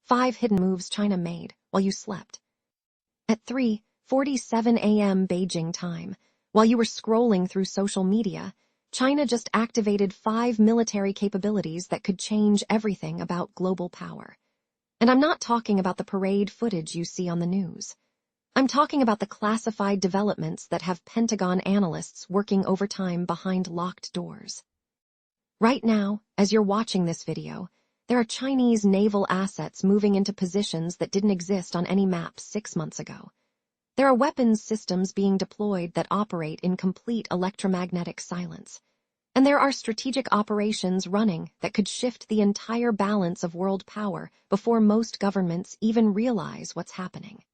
5 hidden moves China made while you slept. At 3:47 a.m. Beijing time, while you were scrolling through social media, China just activated 5 military capabilities that could change everything about global power. And I'm not talking about the parade footage you see on the news. I'm talking about the classified developments that have Pentagon analysts working overtime behind locked doors. Right now, as you're watching this video, there are Chinese naval assets moving into positions that didn't exist on any maps 6 months ago. There are weapons systems being deployed that operate in complete electromagnetic silence. And there are strategic operations running that could shift the entire balance of world power before most governments even realize what's happening.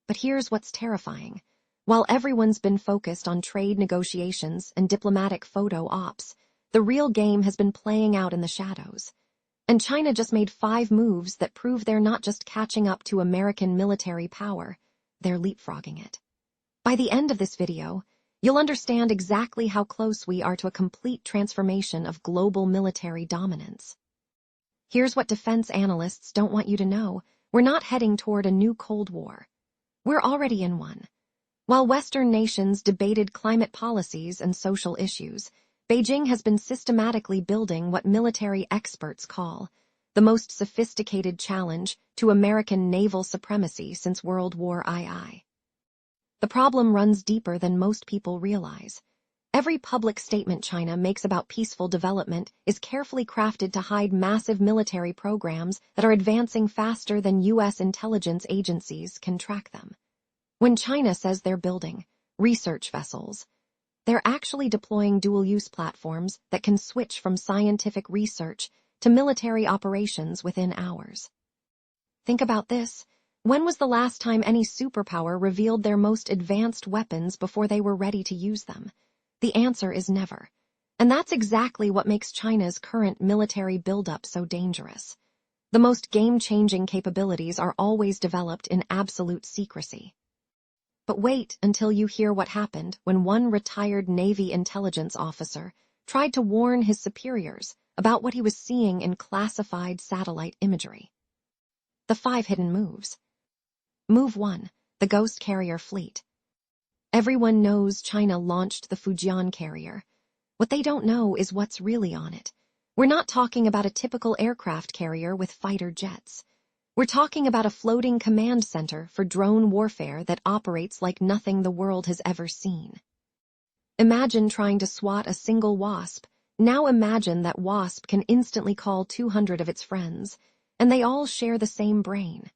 But here's what's terrifying. While everyone's been focused on trade negotiations and diplomatic photo ops, the real game has been playing out in the shadows. And China just made 5 moves that prove they're not just catching up to American military power, they're leapfrogging it. By the end of this video, you'll understand exactly how close we are to a complete transformation of global military dominance. Here's what defense analysts don't want you to know. We're not heading toward a new Cold War. We're already in one. While Western nations debated climate policies and social issues, Beijing has been systematically building what military experts call the most sophisticated challenge to American naval supremacy since World War II. The problem runs deeper than most people realize. Every public statement China makes about peaceful development is carefully crafted to hide massive military programs that are advancing faster than U.S. intelligence agencies can track them. When China says they're building research vessels, they're actually deploying dual-use platforms that can switch from scientific research to military operations within hours. Think about this. When was the last time any superpower revealed their most advanced weapons before they were ready to use them? The answer is never. And that's exactly what makes China's current military buildup so dangerous. The most game-changing capabilities are always developed in absolute secrecy. But wait until you hear what happened when one retired Navy intelligence officer tried to warn his superiors about what he was seeing in classified satellite imagery. The 5 hidden moves. Move 1, the Ghost Carrier Fleet. Everyone knows China launched the Fujian carrier. What they don't know is what's really on it. We're not talking about a typical aircraft carrier with fighter jets. We're talking about a floating command center for drone warfare that operates like nothing the world has ever seen. Imagine trying to swat a single wasp. Now imagine that wasp can instantly call 200 of its friends, and they all share the same brain.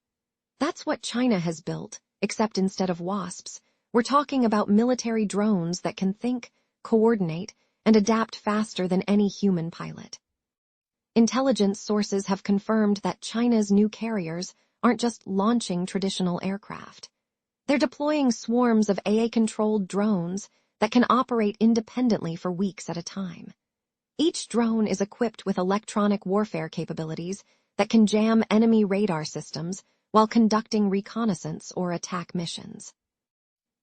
That's what China has built, except instead of wasps, we're talking about military drones that can think, coordinate, and adapt faster than any human pilot. Intelligence sources have confirmed that China's new carriers aren't just launching traditional aircraft. They're deploying swarms of AA-controlled drones that can operate independently for weeks at a time. Each drone is equipped with electronic warfare capabilities that can jam enemy radar systems while conducting reconnaissance or attack missions.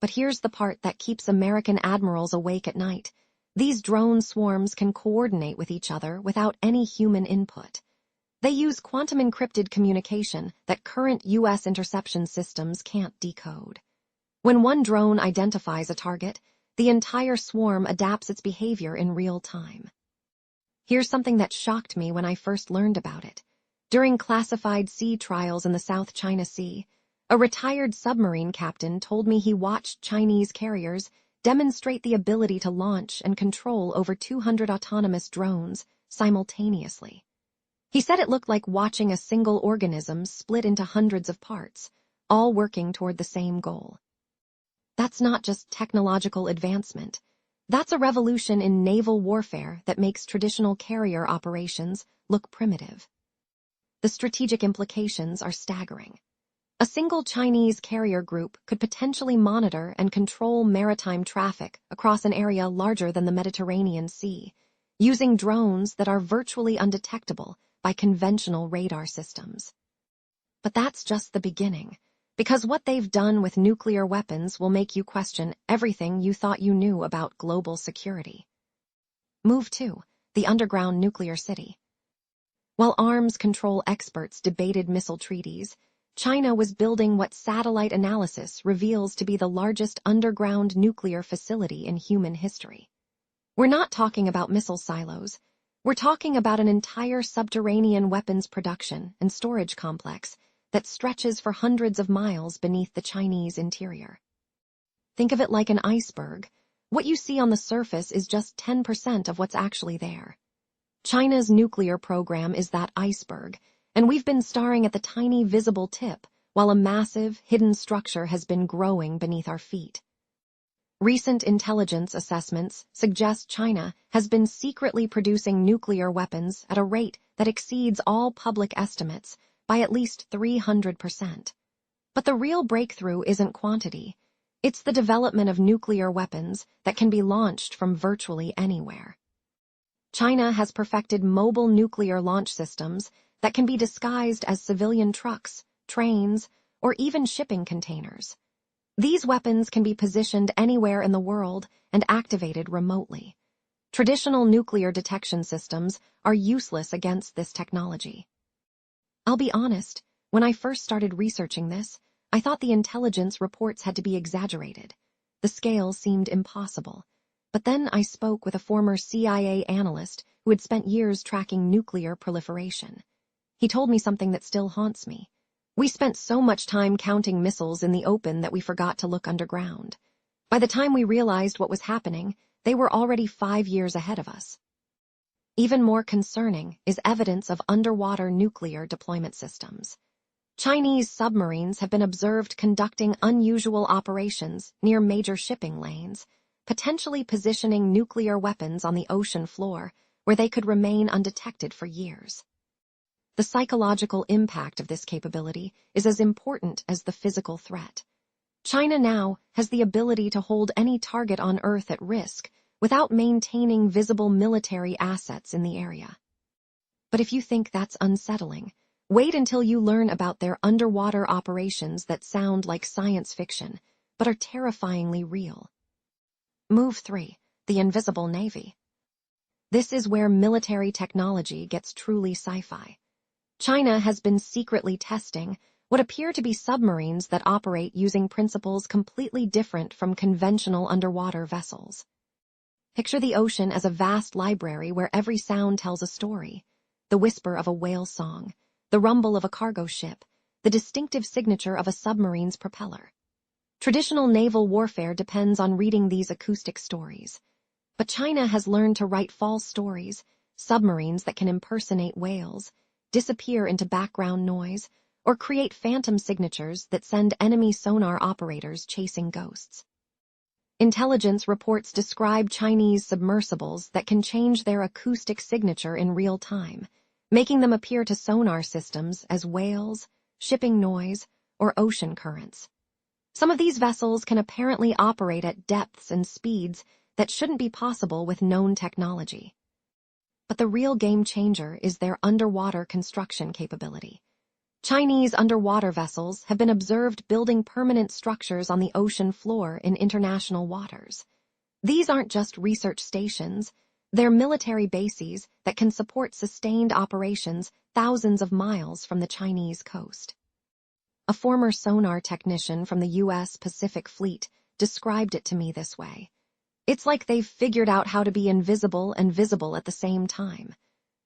But here's the part that keeps American admirals awake at night. These drone swarms can coordinate with each other without any human input. They use quantum-encrypted communication that current U.S. interception systems can't decode. When one drone identifies a target, the entire swarm adapts its behavior in real time. Here's something that shocked me when I first learned about it. During classified sea trials in the South China Sea, a retired submarine captain told me he watched Chinese carriers demonstrate the ability to launch and control over 200 autonomous drones simultaneously. He said it looked like watching a single organism split into hundreds of parts, all working toward the same goal. That's not just technological advancement. That's a revolution in naval warfare that makes traditional carrier operations look primitive. The strategic implications are staggering. A single Chinese carrier group could potentially monitor and control maritime traffic across an area larger than the Mediterranean Sea, using drones that are virtually undetectable by conventional radar systems. But that's just the beginning, because what they've done with nuclear weapons will make you question everything you thought you knew about global security. Move 2, the underground nuclear city. While arms control experts debated missile treaties, China was building what satellite analysis reveals to be the largest underground nuclear facility in human history. We're not talking about missile silos. We're talking about an entire subterranean weapons production and storage complex that stretches for hundreds of miles beneath the Chinese interior. Think of it like an iceberg. What you see on the surface is just 10% of what's actually there. China's nuclear program is that iceberg, and we've been staring at the tiny visible tip while a massive, hidden structure has been growing beneath our feet. Recent intelligence assessments suggest China has been secretly producing nuclear weapons at a rate that exceeds all public estimates by at least 300%. But the real breakthrough isn't quantity. It's the development of nuclear weapons that can be launched from virtually anywhere. China has perfected mobile nuclear launch systems that can be disguised as civilian trucks, trains, or even shipping containers. These weapons can be positioned anywhere in the world and activated remotely. Traditional nuclear detection systems are useless against this technology. I'll be honest, when I first started researching this, I thought the intelligence reports had to be exaggerated. The scale seemed impossible. But then I spoke with a former CIA analyst who had spent years tracking nuclear proliferation. He told me something that still haunts me. We spent so much time counting missiles in the open that we forgot to look underground. By the time we realized what was happening, they were already 5 years ahead of us. Even more concerning is evidence of underwater nuclear deployment systems. Chinese submarines have been observed conducting unusual operations near major shipping lanes, potentially positioning nuclear weapons on the ocean floor where they could remain undetected for years. The psychological impact of this capability is as important as the physical threat. China now has the ability to hold any target on Earth at risk without maintaining visible military assets in the area. But if you think that's unsettling, wait until you learn about their underwater operations that sound like science fiction, but are terrifyingly real. Move 3. The Invisible Navy. This is where military technology gets truly sci-fi. China has been secretly testing what appear to be submarines that operate using principles completely different from conventional underwater vessels. Picture the ocean as a vast library where every sound tells a story. The whisper of a whale song, the rumble of a cargo ship, the distinctive signature of a submarine's propeller. Traditional naval warfare depends on reading these acoustic stories. But China has learned to write false stories, submarines that can impersonate whales, disappear into background noise, or create phantom signatures that send enemy sonar operators chasing ghosts. Intelligence reports describe Chinese submersibles that can change their acoustic signature in real time, making them appear to sonar systems as whales, shipping noise, or ocean currents. Some of these vessels can apparently operate at depths and speeds that shouldn't be possible with known technology. But the real game changer is their underwater construction capability. Chinese underwater vessels have been observed building permanent structures on the ocean floor in international waters. These aren't just research stations, they're military bases that can support sustained operations thousands of miles from the Chinese coast. A former sonar technician from the U.S. Pacific Fleet described it to me this way. It's like they've figured out how to be invisible and visible at the same time.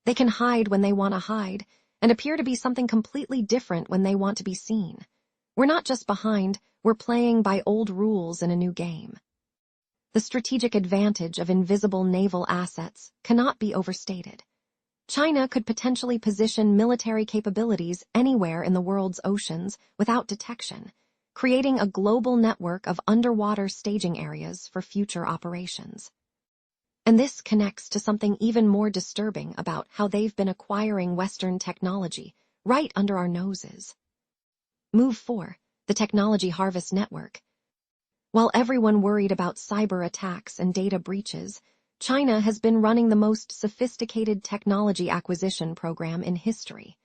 They can hide when they want to hide, and appear to be something completely different when they want to be seen. We're not just behind, we're playing by old rules in a new game. The strategic advantage of invisible naval assets cannot be overstated. China could potentially position military capabilities anywhere in the world's oceans without detection, creating a global network of underwater staging areas for future operations. And this connects to something even more disturbing about how they've been acquiring Western technology right under our noses. Move 4, the Technology Harvest Network. While everyone worried about cyber attacks and data breaches, China has been running the most sophisticated technology acquisition program in history.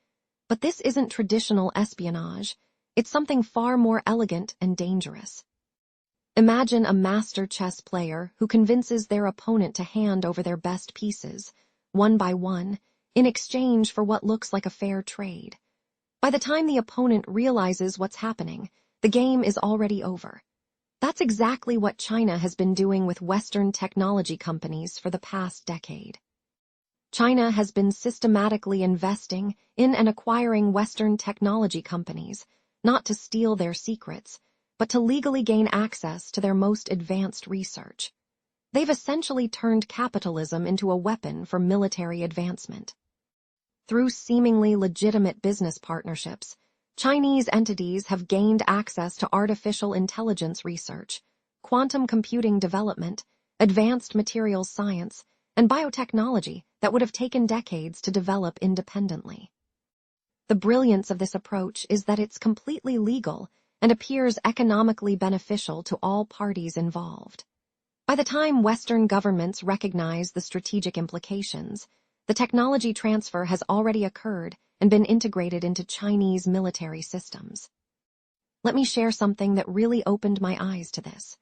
But this isn't traditional espionage. It's something far more elegant and dangerous. Imagine a master chess player who convinces their opponent to hand over their best pieces, one by one, in exchange for what looks like a fair trade. By the time the opponent realizes what's happening, the game is already over. That's exactly what China has been doing with Western technology companies for the past decade. China has been systematically investing in and acquiring Western technology companies, not to steal their secrets, but to legally gain access to their most advanced research. They've essentially turned capitalism into a weapon for military advancement. Through seemingly legitimate business partnerships, Chinese entities have gained access to artificial intelligence research, quantum computing development, advanced materials science, and biotechnology that would have taken decades to develop independently. The brilliance of this approach is that it's completely legal and appears economically beneficial to all parties involved. By the time Western governments recognize the strategic implications, the technology transfer has already occurred and been integrated into Chinese military systems. Let me share something that really opened my eyes to this.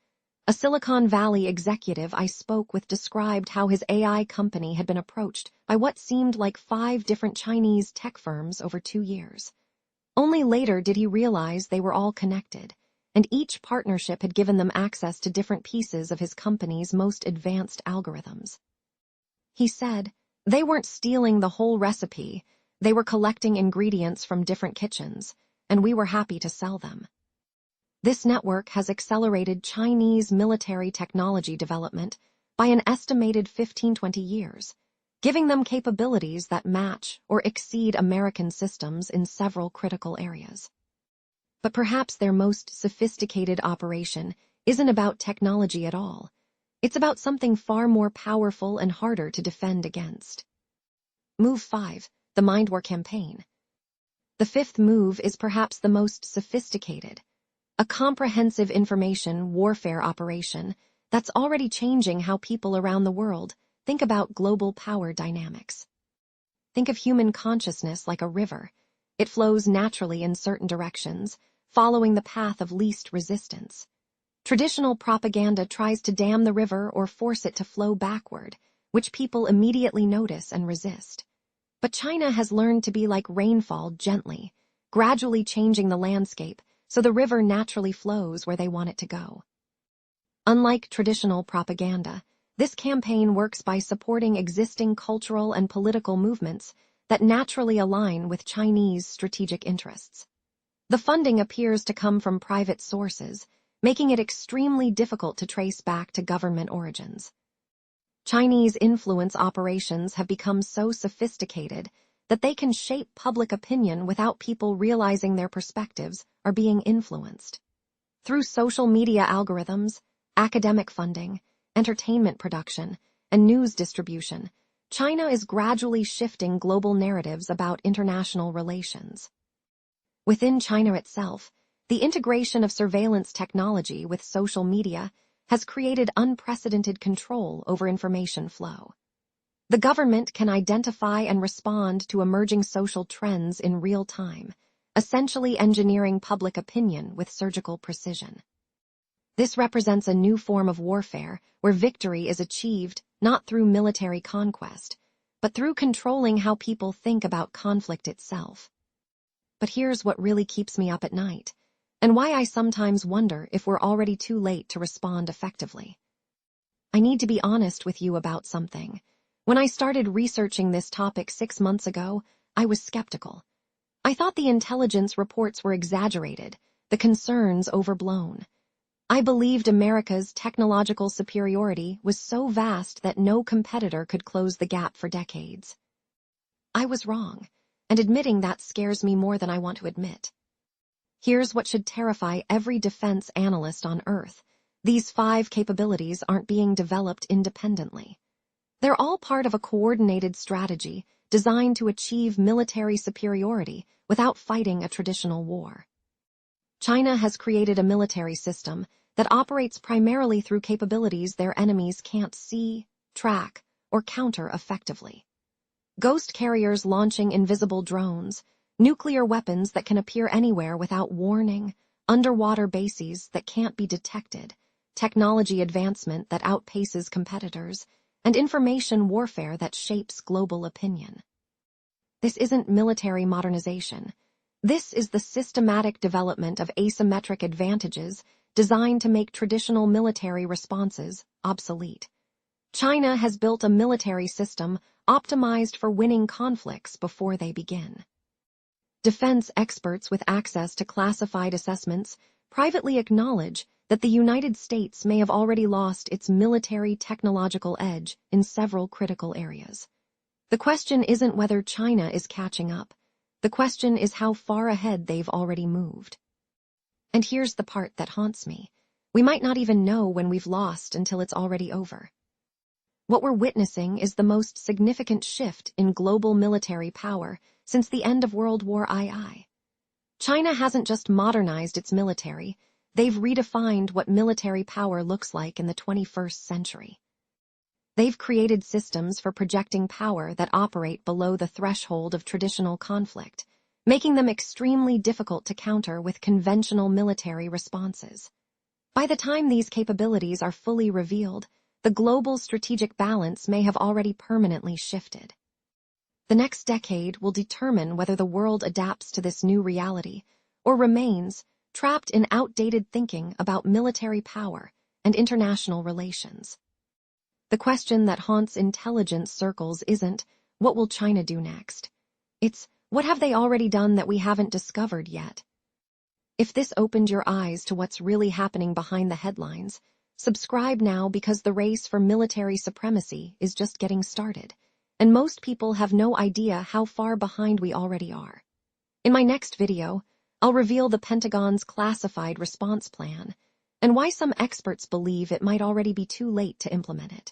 A Silicon Valley executive I spoke with described how his AI company had been approached by what seemed like 5 different Chinese tech firms over 2 years. Only later did he realize they were all connected, and each partnership had given them access to different pieces of his company's most advanced algorithms. He said, "They weren't stealing the whole recipe, they were collecting ingredients from different kitchens, and we were happy to sell them." This network has accelerated Chinese military technology development by an estimated 15-20 years, giving them capabilities that match or exceed American systems in several critical areas. But perhaps their most sophisticated operation isn't about technology at all. It's about something far more powerful and harder to defend against. Move 5, the Mind War campaign. The 5th move is perhaps the most sophisticated, a comprehensive information warfare operation that's already changing how people around the world think about global power dynamics. Think of human consciousness like a river. It flows naturally in certain directions, following the path of least resistance. Traditional propaganda tries to dam the river or force it to flow backward, which people immediately notice and resist. But China has learned to be like rainfall gently, gradually changing the landscape so the river naturally flows where they want it to go. Unlike traditional propaganda, this campaign works by supporting existing cultural and political movements that naturally align with Chinese strategic interests. The funding appears to come from private sources, making it extremely difficult to trace back to government origins. Chinese influence operations have become so sophisticated that they can shape public opinion without people realizing their perspectives are being influenced. Through social media algorithms, academic funding, entertainment production, and news distribution, China is gradually shifting global narratives about international relations. Within China itself, the integration of surveillance technology with social media has created unprecedented control over information flow. The government can identify and respond to emerging social trends in real time, essentially engineering public opinion with surgical precision. This represents a new form of warfare where victory is achieved not through military conquest, but through controlling how people think about conflict itself. But here's what really keeps me up at night, and why I sometimes wonder if we're already too late to respond effectively. I need to be honest with you about something. When I started researching this topic 6 months ago, I was skeptical. I thought the intelligence reports were exaggerated, the concerns overblown. I believed America's technological superiority was so vast that no competitor could close the gap for decades. I was wrong, and admitting that scares me more than I want to admit. Here's what should terrify every defense analyst on Earth. These 5 capabilities aren't being developed independently. They're all part of a coordinated strategy designed to achieve military superiority without fighting a traditional war. China has created a military system that operates primarily through capabilities their enemies can't see, track, or counter effectively. Ghost carriers launching invisible drones, nuclear weapons that can appear anywhere without warning, underwater bases that can't be detected, technology advancement that outpaces competitors, and information warfare that shapes global opinion. This isn't military modernization. This is the systematic development of asymmetric advantages designed to make traditional military responses obsolete. China has built a military system optimized for winning conflicts before they begin. Defense experts with access to classified assessments privately acknowledge that the United States may have already lost its military technological edge in several critical areas. The question isn't whether China is catching up. The question is how far ahead they've already moved. And here's the part that haunts me. We might not even know when we've lost until it's already over. What we're witnessing is the most significant shift in global military power since the end of World War II. China hasn't just modernized its military, they've redefined what military power looks like in the 21st century. They've created systems for projecting power that operate below the threshold of traditional conflict, making them extremely difficult to counter with conventional military responses. By the time these capabilities are fully revealed, the global strategic balance may have already permanently shifted. The next decade will determine whether the world adapts to this new reality or remains trapped in outdated thinking about military power and international relations. The question that haunts intelligence circles isn't, what will China do next? It's, what have they already done that we haven't discovered yet? If this opened your eyes to what's really happening behind the headlines, subscribe now because the race for military supremacy is just getting started, and most people have no idea how far behind we already are. In my next video, I'll reveal the Pentagon's classified response plan and why some experts believe it might already be too late to implement it.